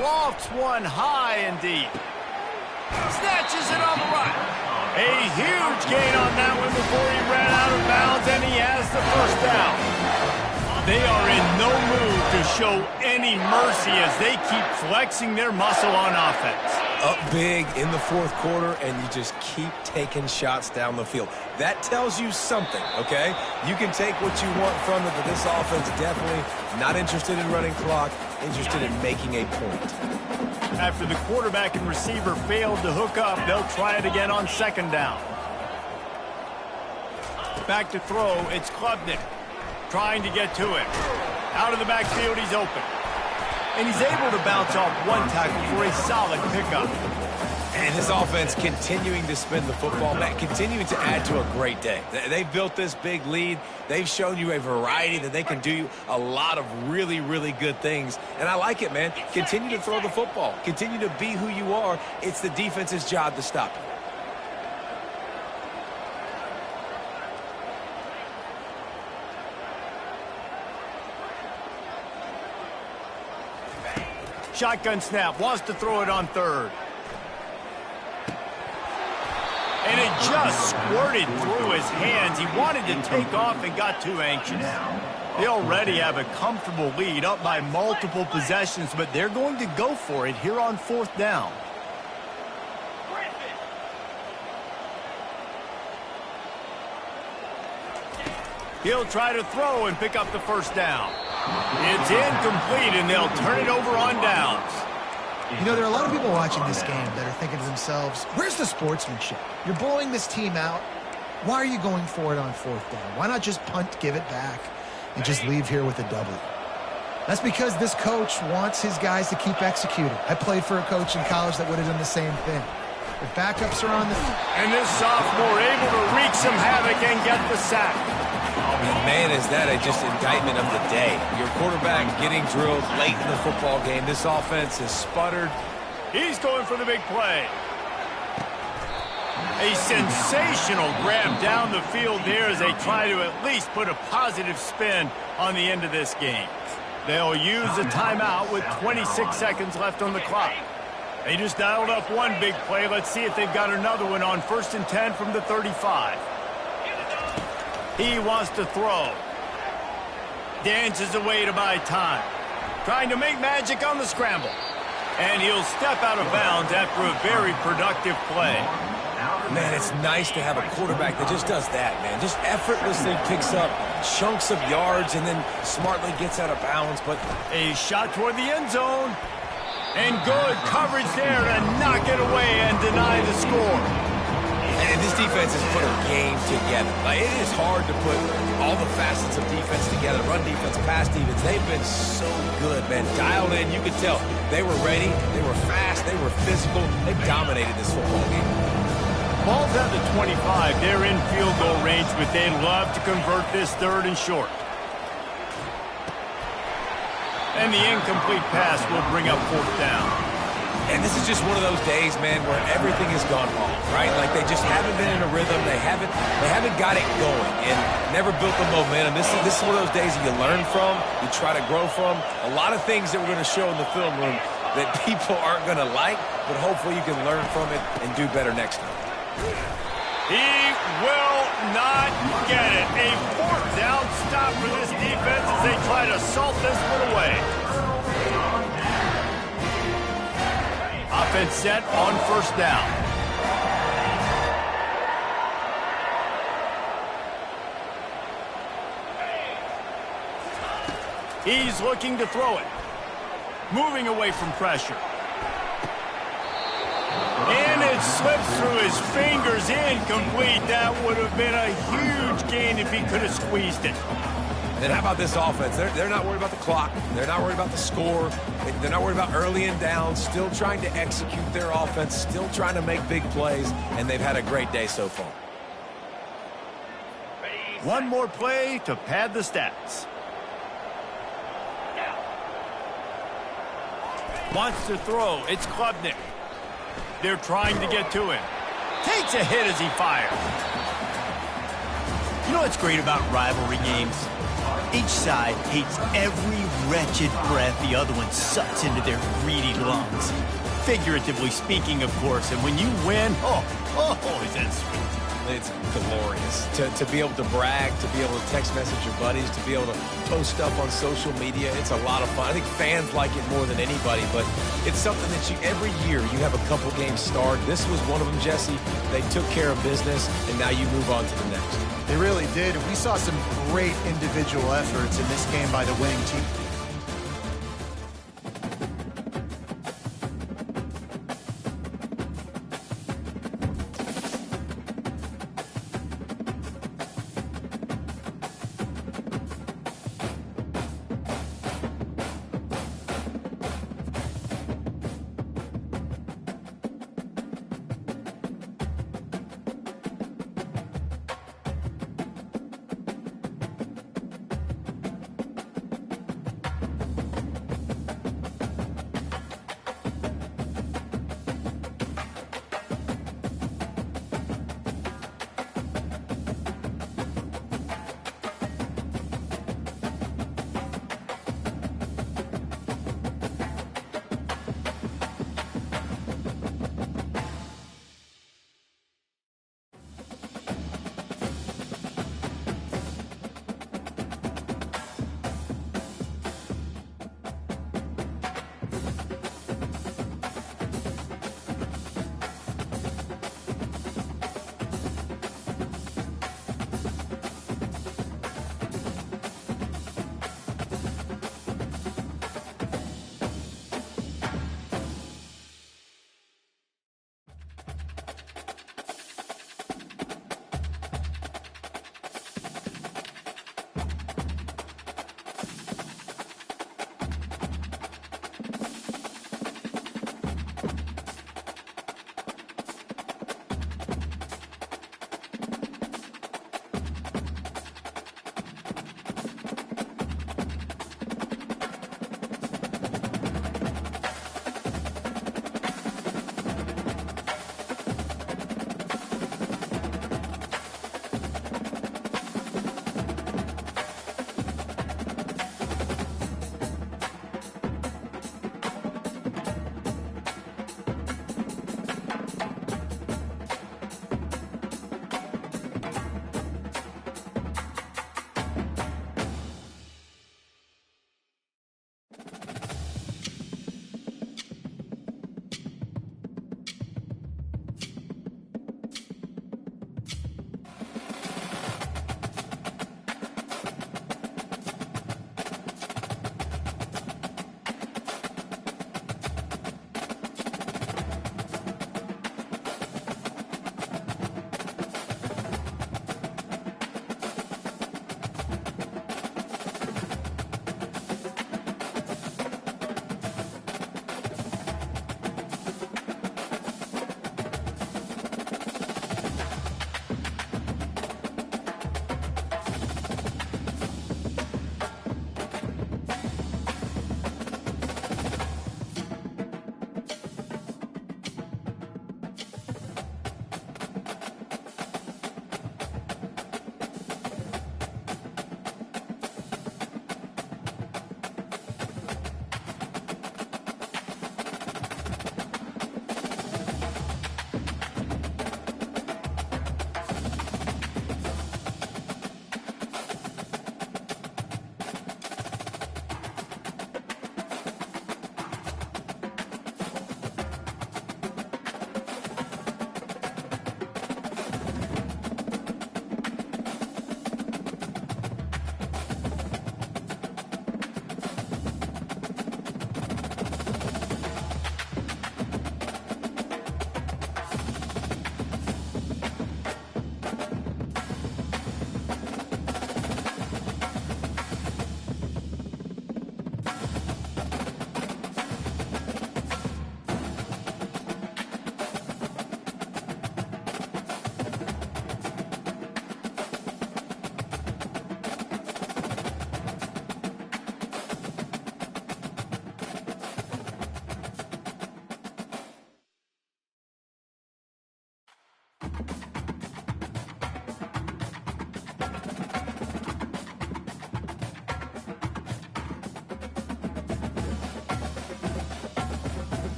Lofts one high and deep. Snatches it on the right. A huge gain on that one before he ran out of bounds, and he has the 1st down. They are in no mood to show any mercy as they keep flexing their muscle on offense. Up big in the 4th quarter, and you just keep taking shots down the field. That tells you something, okay? You can take what you want from it, but this offense definitely not interested in running clock, interested in making a point. After the quarterback and receiver failed to hook up, they'll try it again on 2nd down. Back to throw, it's Klubnik. Trying to get to him. Out of the backfield, he's open. And he's able to bounce off one tackle for a solid pickup. And his offense continuing to spin the football, man, continuing to add to a great day. They've built this big lead. They've shown you a variety that they can do a lot of really, really good things. And I like it, man. Continue to throw the football. Continue to be who you are. It's the defense's job to stop you. Shotgun snap, wants to throw it on 3rd. And it just squirted through his hands. He wanted to take off and got too anxious. They already have a comfortable lead, up by multiple possessions, but they're going to go for it here on 4th down. He'll try to throw and pick up the 1st down. It's incomplete, and they'll turn it over on downs. You know, there are a lot of people watching this game that are thinking to themselves, where's the sportsmanship? You're blowing this team out. Why are you going for it on 4th down? Why not just punt, give it back, and just leave here with a W? That's because this coach wants his guys to keep executing. I played for a coach in college that would have done the same thing. If backups are on the... And this sophomore able to wreak some havoc and get the sack. And man, is that just indictment of the day. Your quarterback getting drilled late in the football game. This offense has sputtered. He's going for the big play. A sensational grab down the field there as they try to at least put a positive spin on the end of this game. They'll use a timeout with 26 seconds left on the clock. They just dialed up one big play. Let's see if they've got another one on 1st and 10 from the 35. He wants to throw. Dances away to buy time. Trying to make magic on the scramble. And he'll step out of bounds after a very productive play. Man, it's nice to have a quarterback that just does that, man. Just effortlessly picks up chunks of yards and then smartly gets out of bounds. But a shot toward the end zone. And good coverage there to knock it away and deny the score. And this defense has put a game together. Like, it is hard to put all the facets of defense together. Run defense, pass defense. They've been so good, man. Dialed in, you could tell. They were ready. They were fast. They were physical. They dominated this football game. Ball's at the 25. They're in field goal range, but they'd love to convert this 3rd and short. And the incomplete pass will bring up 4th down. And this is just one of those days, man, where everything has gone wrong, right? Like, they just haven't been in a rhythm. They haven't got it going and never built the momentum. This is one of those days that you learn from, you try to grow from. A lot of things that we're going to show in the film room that people aren't going to like, but hopefully you can learn from it and do better next time. He will not get it. A 4th down stop for this defense as they try to salt this one away. Offense set on 1st down. He's looking to throw it. Moving away from pressure. And it slips through his fingers, incomplete. That would have been a huge gain if he could have squeezed it. And how about this offense? They're not worried about the clock. They're not worried about the score. They're not worried about early and down. Still trying to execute their offense. Still trying to make big plays. And they've had a great day so far. One more play to pad the stats. Wants to throw. It's Klubnik. They're trying to get to him. Takes a hit as he fires. You know what's great about rivalry games? Each side hates every wretched breath the other one sucks into their greedy lungs. Figuratively speaking, of course. And when you win, is that sweet. It's glorious to be able to brag, to be able to text message your buddies, to be able to post stuff on social media. It's a lot of fun. I think fans like it more than anybody, but it's something that every year you have a couple games start. This was one of them, Jesse. They took care of business, and now you move on to the next. They really did. We saw some great individual efforts in this game by the winning team.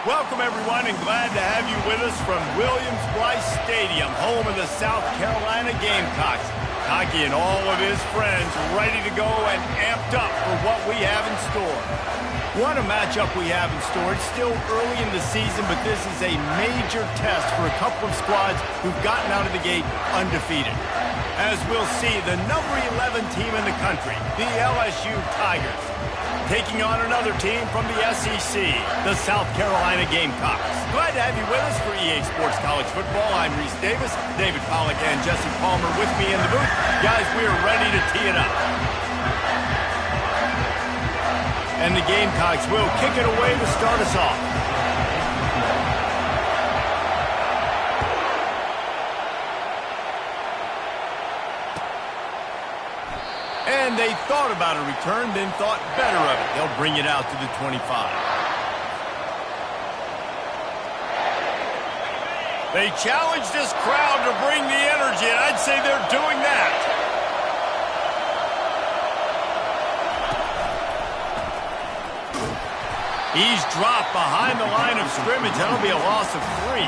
Welcome, everyone, and glad to have you with us from Williams-Brice Stadium, home of the South Carolina Gamecocks. Hockey and all of his friends ready to go and amped up for what we have in store. What a matchup we have in store. It's still early in the season, but this is a major test for a couple of squads who've gotten out of the gate undefeated. As we'll see, the number 11 team in the country, the LSU Tigers, taking on another team from the SEC, the South Carolina Gamecocks. Glad to have you with us for EA Sports College Football. I'm Reese Davis, David Pollack and Jesse Palmer with me in the booth. Guys, we are ready to tee it up. And the Gamecocks will kick it away to start us off. And they thought about a return, then thought better of it. They'll bring it out to the 25. They challenge this crowd to bring the energy, and I'd say they're doing that. He's dropped behind the line of scrimmage. That'll be a loss of 3.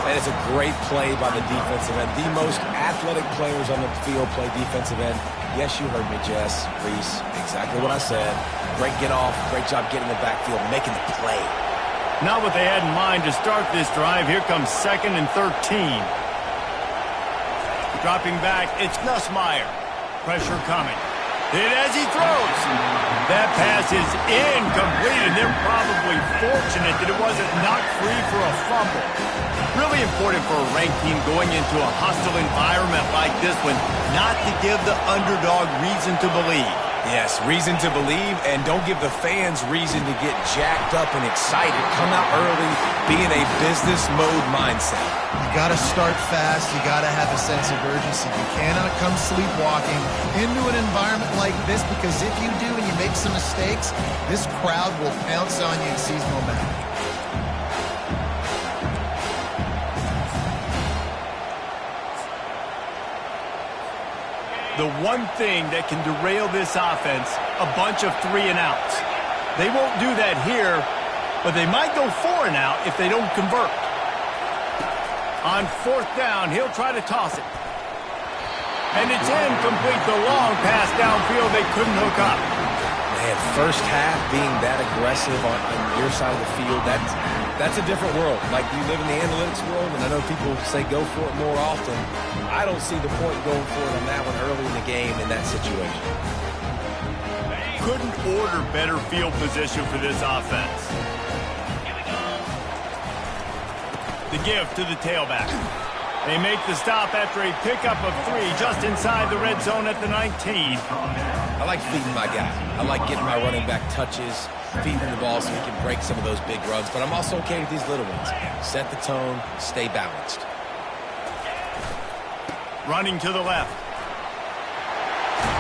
That is a great play by the defensive end. The most athletic players on the field play defensive end. Yes, you heard me, Jess, Reese. Exactly what I said. Great get off. Great job getting in the backfield, making the play. Not what they had in mind to start this drive. Here comes 2nd and 13. Dropping back, it's Nussmeier. Pressure coming. Hit as he throws. That pass is incomplete, and they're probably fortunate that it wasn't knocked free for a fumble. Really important for a ranked team going into a hostile environment like this one not to give the underdog reason to believe. Yes, reason to believe, and don't give the fans reason to get jacked up and excited. Come out early, be in a business mode mindset. You got to start fast. You got to have a sense of urgency. You cannot come sleepwalking into an environment like this, because if you do and you make some mistakes, this crowd will pounce on you and seize momentum. The one thing that can derail this offense, a bunch of 3 and outs. They won't do that here, but they might go 4 and out if they don't convert. On 4th down, he'll try to toss it. And it's incomplete. The long pass downfield, they couldn't hook up. Man, first half being that aggressive on your side of the field, that's a different world. Like, you live in the analytics world, and I know people say go for it more often. I don't see the point going for it on that one early in the game in that situation. Couldn't order better field position for this offense. The give to the tailback. They make the stop after a pickup of 3 just inside the red zone at the 19. I like feeding my guy. I like getting my running back touches, feeding the ball so he can break some of those big runs, but I'm also okay with these little ones. Set the tone, stay balanced. Running to the left.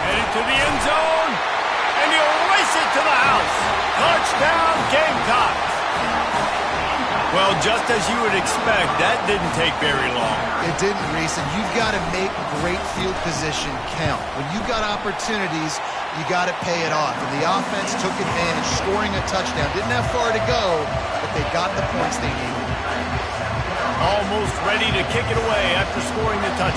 Headed to the end zone. And he'll race it to the house. Touchdown, Gamecocks. Well, just as you would expect, that didn't take very long. It didn't, Reese, and you've got to make great field position count. When you've got opportunities, you got to pay it off. And the offense took advantage, scoring a touchdown. Didn't have far to go, but they got the points they needed. Almost ready to kick it away after scoring the touchdown.